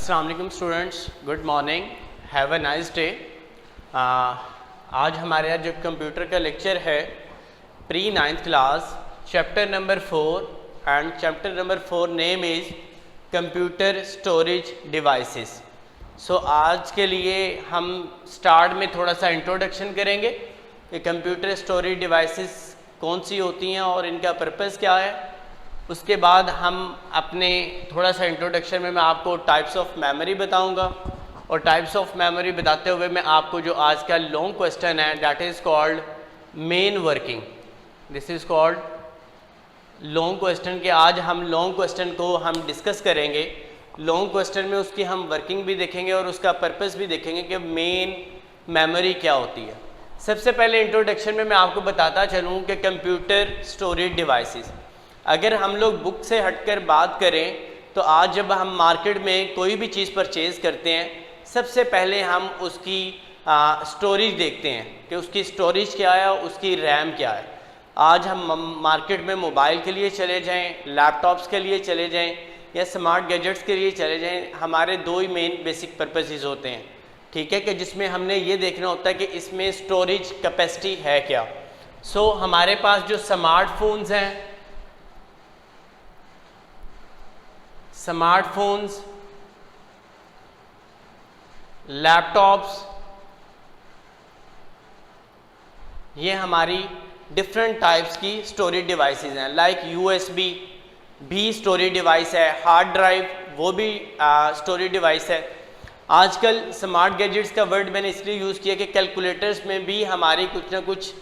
अस्सलाम वालेकुम students, good morning, have a nice day. आज हमारे यहाँ जो कंप्यूटर का लेक्चर है pre 9th class, chapter number 4 and chapter number 4 name is computer storage devices. So आज के लिए हम स्टार्ट में थोड़ा सा इंट्रोडक्शन करेंगे कि कंप्यूटर स्टोरेज डिवाइसेस कौन सी होती हैं और इनका पर्पस क्या है। उसके बाद हम अपने थोड़ा सा इंट्रोडक्शन में मैं आपको टाइप्स ऑफ मेमोरी बताऊंगा और टाइप्स ऑफ मेमोरी बताते हुए मैं आपको जो आज का लॉन्ग क्वेश्चन है that is called main working, this is called long question के आज हम लॉन्ग क्वेश्चन को हम डिस्कस करेंगे। लॉन्ग क्वेश्चन में उसकी हम वर्किंग भी देखेंगे और उसका पर्पस भी देखेंगे कि मेन मेमोरी क्या होती है। सबसे पहले इंट्रोडक्शन में मैं आपको बताता चलूँ कि कंप्यूटर स्टोरेज डिवाइसेस, अगर हम लोग बुक से हटकर बात करें तो आज जब हम मार्केट में कोई भी चीज़ परचेज़ करते हैं सबसे पहले हम उसकी स्टोरेज देखते हैं कि उसकी स्टोरेज क्या है, उसकी रैम क्या है। आज हम मार्केट में मोबाइल के लिए चले जाएं, लैपटॉप्स के लिए चले जाएं या स्मार्ट गैजेट्स के लिए चले जाएं, हमारे दो ही मेन बेसिक पर्पसेस होते हैं, ठीक है, कि जिसमें हमने ये देखना होता है कि इसमें स्टोरेज कैपेसिटी है क्या। सो हमारे पास जो स्मार्टफोन्स हैं, स्मार्टफोन्स, लैपटॉप्स, ये हमारी डिफरेंट टाइप्स की स्टोरेज डिवाइसेस हैं। लाइक यूएसबी भी स्टोरेज डिवाइस है, हार्ड ड्राइव वो भी स्टोरेज डिवाइस है। आजकल स्मार्ट गैजेट्स का वर्ड मैंने इसलिए यूज़ किया कि कैलकुलेटर्स में भी हमारी कुछ ना कुछ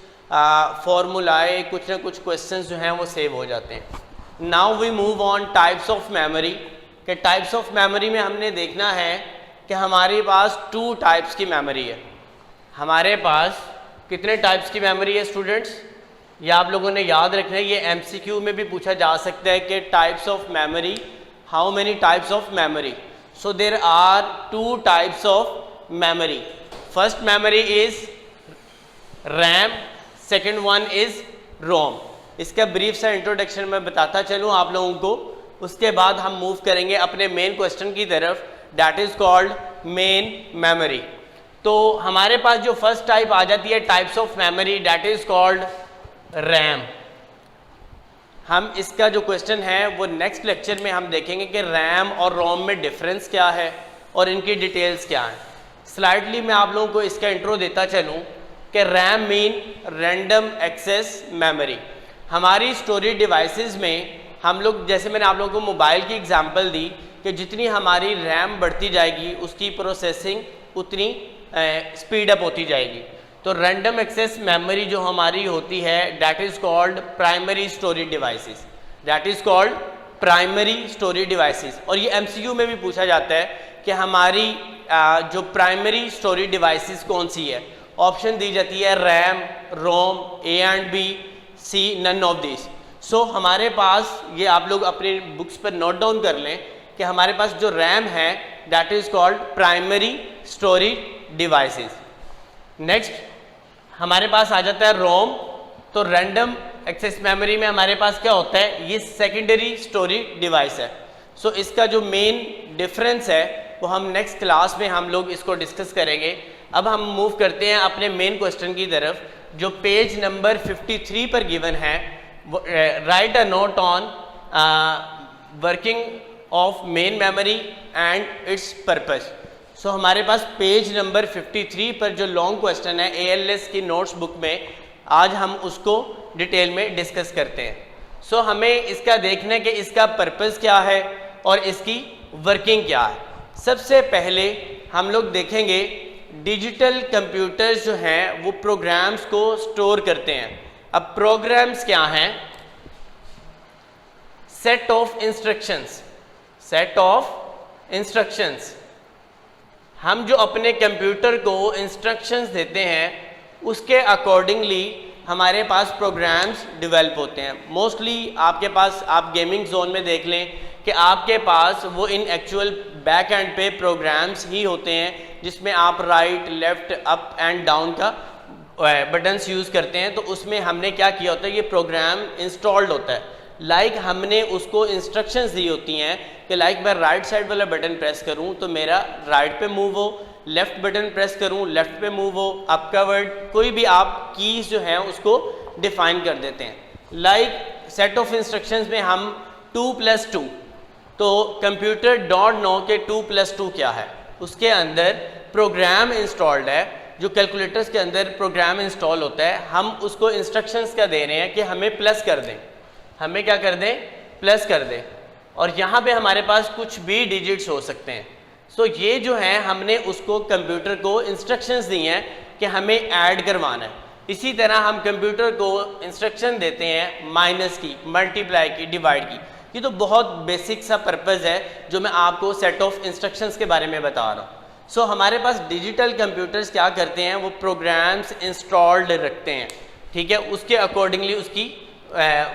फॉर्मूलाए, कुछ ना कुछ क्वेश्चंस जो हैं वो सेव हो जाते हैं। Now we move on types of memory, कि टाइप्स ऑफ मेमोरी में हमने देखना है कि हमारे पास 2 टाइप्स की मेमोरी है। हमारे पास कितने टाइप्स की मेमोरी है स्टूडेंट्स, ये आप लोगों ने याद रखना है। ये एमसीक्यू में भी पूछा जा सकता है कि types of memory, how many types of memory. So there are 2 types of memory. First memory is RAM, second one is ROM. इसका ब्रीफ सा इंट्रोडक्शन मैं बताता चलूँ आप लोगों को, उसके बाद हम मूव करेंगे अपने मेन क्वेश्चन की तरफ, that is called main memory. तो हमारे पास जो फर्स्ट टाइप आ जाती है types of memory, that is called RAM. हम इसका जो क्वेश्चन है वो नेक्स्ट लेक्चर में हम देखेंगे कि रैम और रोम में डिफरेंस क्या है और इनकी डिटेल्स क्या हैं। स्लाइडली मैं आप लोगों को इसका इंट्रो देता चलूँ कि RAM mean random access memory. हमारी स्टोरेज डिवाइसेस में हम लोग, जैसे मैंने आप लोगों को मोबाइल की एग्जांपल दी कि जितनी हमारी रैम बढ़ती जाएगी उसकी प्रोसेसिंग उतनी स्पीड अप होती जाएगी। तो रैंडम एक्सेस मेमोरी जो हमारी होती है that is called primary storage devices, that is called primary storage devices. और ये एमसीक्यू में भी पूछा जाता है कि हमारी जो प्राइमरी स्टोरेज डिवाइसेस कौन सी है। ऑप्शन दी जाती है RAM, ROM, A and B, C, none of this. So हमारे पास ये आप लोग अपने बुक्स पर नोट डाउन कर लें कि हमारे पास जो रैम है that is called primary storage devices. Next हमारे पास आ जाता है रोम। तो रैंडम एक्सेस मेमोरी में हमारे पास क्या होता है, ये सेकेंडरी स्टोरेज डिवाइस है। सो इसका जो मेन डिफरेंस है वो हम नेक्स्ट क्लास में हम लोग इसको डिस्कस करेंगे। अब हम मूव करते हैं अपने मेन क्वेश्चन की तरफ, जो पेज नंबर 53 पर गिवन है। Write a note on working of main memory and its purpose. So हमारे पास पेज नंबर 53 पर जो लॉन्ग क्वेश्चन है ALS की नोट्स बुक में, आज हम उसको डिटेल में डिस्कस करते हैं। सो हमें इसका देखना है कि इसका पर्पस क्या है और इसकी वर्किंग क्या है। सबसे पहले हम लोग देखेंगे डिजिटल कंप्यूटर्स जो हैं वो प्रोग्राम्स को स्टोर करते हैं। अब प्रोग्राम्स क्या हैं, set of instructions, set of instructions. हम जो अपने कंप्यूटर को इंस्ट्रक्शंस देते हैं उसके अकॉर्डिंगली हमारे पास प्रोग्राम्स डेवलप होते हैं। मोस्टली आपके पास, आप गेमिंग जोन में देख लें कि आपके पास वो इन एक्चुअल बैक एंड पे प्रोग्राम्स ही होते हैं जिसमें आप right, left, up and down का बटन्स यूज़ करते हैं। तो उसमें हमने क्या किया होता है, ये प्रोग्राम इंस्टॉल्ड होता है। लाइक हमने उसको इंस्ट्रक्शंस दी होती हैं कि लाइक मैं राइट साइड वाला बटन प्रेस करूं तो मेरा राइट पे मूव हो, लेफ्ट बटन प्रेस करूं लेफ्ट पे मूव हो, अप का वर्ड, कोई भी आप कीज जो हैं उसको डिफाइन कर देते हैं। लाइक सेट ऑफ इंस्ट्रक्शंस में हम 2+2, तो कंप्यूटर डोंट नो के 2+2 क्या है, उसके अंदर प्रोग्राम इंस्टॉल्ड है, जो कैलकुलेटर्स के अंदर प्रोग्राम इंस्टॉल होता है, हम उसको इंस्ट्रक्शंस क्या दे रहे हैं कि हमें प्लस कर दें, हमें क्या कर दें, प्लस कर दें, और यहाँ पे हमारे पास कुछ भी डिजिट्स हो सकते हैं। सो ये जो है हमने उसको कंप्यूटर को इंस्ट्रक्शंस दी हैं कि हमें ऐड करवाना है। इसी तरह हम कंप्यूटर को इंस्ट्रक्शन देते हैं माइनस की, मल्टीप्लाई की, डिवाइड की। ये तो बहुत बेसिक सा पर्पज़ है जो मैं आपको सेट ऑफ इंस्ट्रक्शंस के बारे में बता रहा हूँ। सो हमारे पास डिजिटल कंप्यूटर्स क्या करते हैं, वो प्रोग्राम्स इंस्टॉल्ड रखते हैं, ठीक है, उसके अकॉर्डिंगली उसकी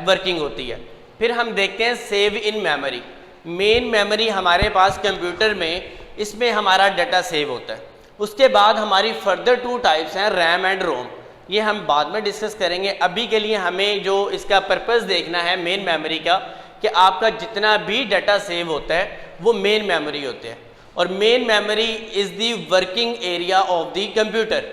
वर्किंग होती है। फिर हम देखते हैं save in memory. Main memory हमारे पास कंप्यूटर में, इसमें हमारा डाटा सेव होता है। उसके बाद हमारी फर्दर 2 टाइप्स हैं, रैम एंड रोम। ये हम बाद में डिस्कस करेंगे। अभी के लिए हमें जो इसका पर्पस देखना है मेन मेमोरी का, कि आपका जितना भी डाटा सेव होता है वो मेन मेमोरी होते हैं, और main memory is the working area of the computer.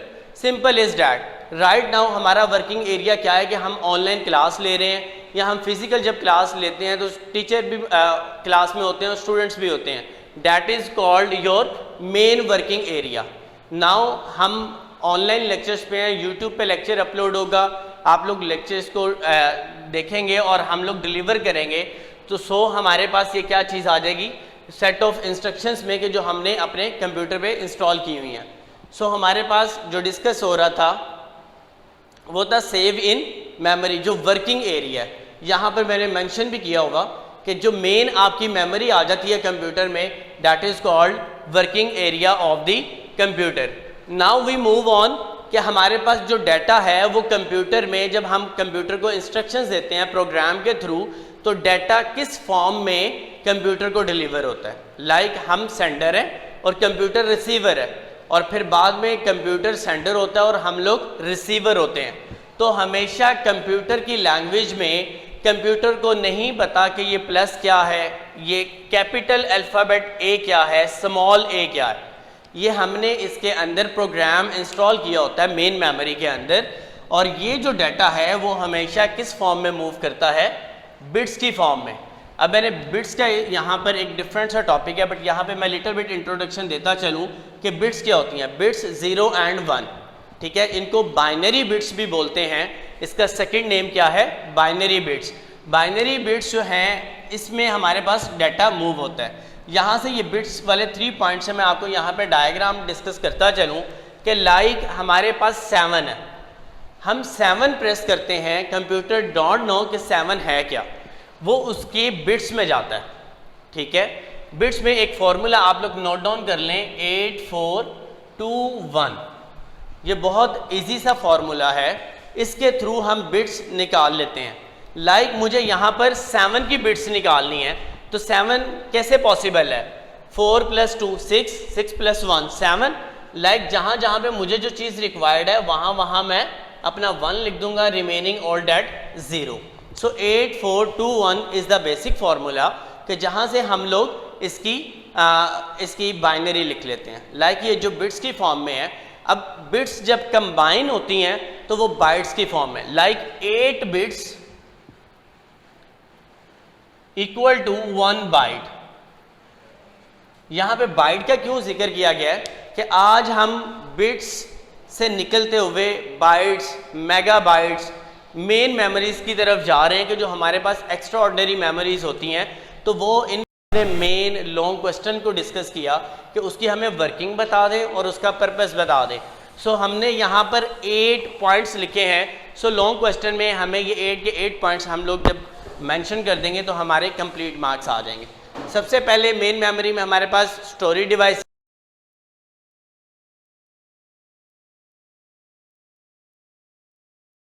Simple is that. Right now हमारा वर्किंग एरिया क्या है कि हम ऑनलाइन क्लास ले रहे हैं, या हम फिजिकल जब क्लास लेते हैं तो टीचर भी क्लास में होते हैं और स्टूडेंट्स भी होते हैं। That is called your main working area. Now हम ऑनलाइन लेक्चर्स पे हैं, यूट्यूब पे लेक्चर अपलोड होगा, आप लोग लेक्चर्स को देखेंगे और हम लोग डिलीवर करेंगे। तो सो हमारे पास ये क्या चीज़ आ जाएगी, सेट ऑफ इंस्ट्रक्शंस में, कि जो हमने अपने कंप्यूटर पे इंस्टॉल की हुई हैं। सो हमारे पास जो डिस्कस हो रहा था वो था सेव इन मेमोरी, जो वर्किंग एरिया है। यहाँ पर मैंने मेंशन भी किया होगा कि जो मेन आपकी मेमोरी आ जाती है कंप्यूटर में, that is called working area of the computer. Now we move on, कि हमारे पास जो डाटा है वो कंप्यूटर में, जब हम कंप्यूटर को इंस्ट्रक्शंस देते हैं प्रोग्राम के थ्रू, तो डाटा किस फॉर्म में कंप्यूटर को डिलीवर होता है। लाइक हम सेंडर हैं और कंप्यूटर रिसीवर है, और फिर बाद में कंप्यूटर सेंडर होता है और हम लोग रिसीवर होते हैं। तो हमेशा कंप्यूटर की लैंग्वेज में कंप्यूटर को नहीं पता कि ये प्लस क्या है, ये कैपिटल अल्फ़ाबेट ए क्या है, स्मॉल ए क्या है। ये हमने इसके अंदर प्रोग्राम इंस्टॉल किया होता है मेन मेमोरी के अंदर, और ये जो डाटा है वो हमेशा किस फॉर्म में मूव करता है, बिट्स की फॉर्म में। अब मैंने बिट्स का यहाँ पर एक डिफरेंट सा टॉपिक है, बट यहाँ पे मैं लिटिल बिट इंट्रोडक्शन देता चलूँ कि बिट्स क्या होती हैं। बिट्स 0 and 1, ठीक है, इनको बाइनरी बिट्स भी बोलते हैं। इसका सेकंड नेम क्या है, बाइनरी बिट्स। बाइनरी बिट्स जो हैं इसमें हमारे पास डाटा मूव होता है। यहाँ से ये बिट्स वाले 3 पॉइंट्स हैं, मैं आपको यहाँ पे डायग्राम डिस्कस करता चलूँ कि लाइक हमारे पास 7 है, हम 7 प्रेस करते हैं, कंप्यूटर डोंट नो कि 7 है क्या, वो उसके बिट्स में जाता है, ठीक है। बिट्स में एक फॉर्मूला आप लोग नोट डाउन कर लें, 8421। ये बहुत इजी सा फॉर्मूला है, इसके थ्रू हम बिट्स निकाल लेते हैं। लाइक मुझे यहाँ पर 7 की बिट्स निकालनी है, तो 7 कैसे पॉसिबल है, 4 + 2 6, 6 + 1 7। लाइक जहाँ जहाँ पे मुझे जो चीज़ रिक्वायर्ड है वहाँ मैं अपना 1 लिख दूंगा, remaining all that 0। So 8421 is the basic formula, कि जहाँ से हम लोग इसकी बाइनरी लिख लेते हैं। लाइक ये जो बिट्स की फॉर्म में है, अब बिट्स जब कंबाइन होती हैं तो वो बाइट्स की फॉर्म में। Like 8 bits equal to 1 byte. यहाँ पे बाइट का क्यों जिक्र किया गया है कि आज हम बिट्स से निकलते हुए बाइट्स, मेगाबाइट्स, मेन मेमोरीज की तरफ जा रहे हैं, कि जो हमारे पास एक्स्ट्रा ऑर्डिनरी मेमोरीज होती हैं, तो वो इन मेन लॉन्ग क्वेश्चन को डिस्कस किया कि उसकी हमें वर्किंग बता दें और उसका पर्पस बता दें। सो हमने यहाँ पर 8 पॉइंट्स लिखे हैं। सो लॉन्ग क्वेश्चन में हमें ये 8 के 8 पॉइंट्स हम लोग जब मेंशन कर देंगे तो हमारे कंप्लीट मार्क्स आ जाएंगे। सबसे पहले मेन मेमोरी में हमारे पास स्टोरेज डिवाइस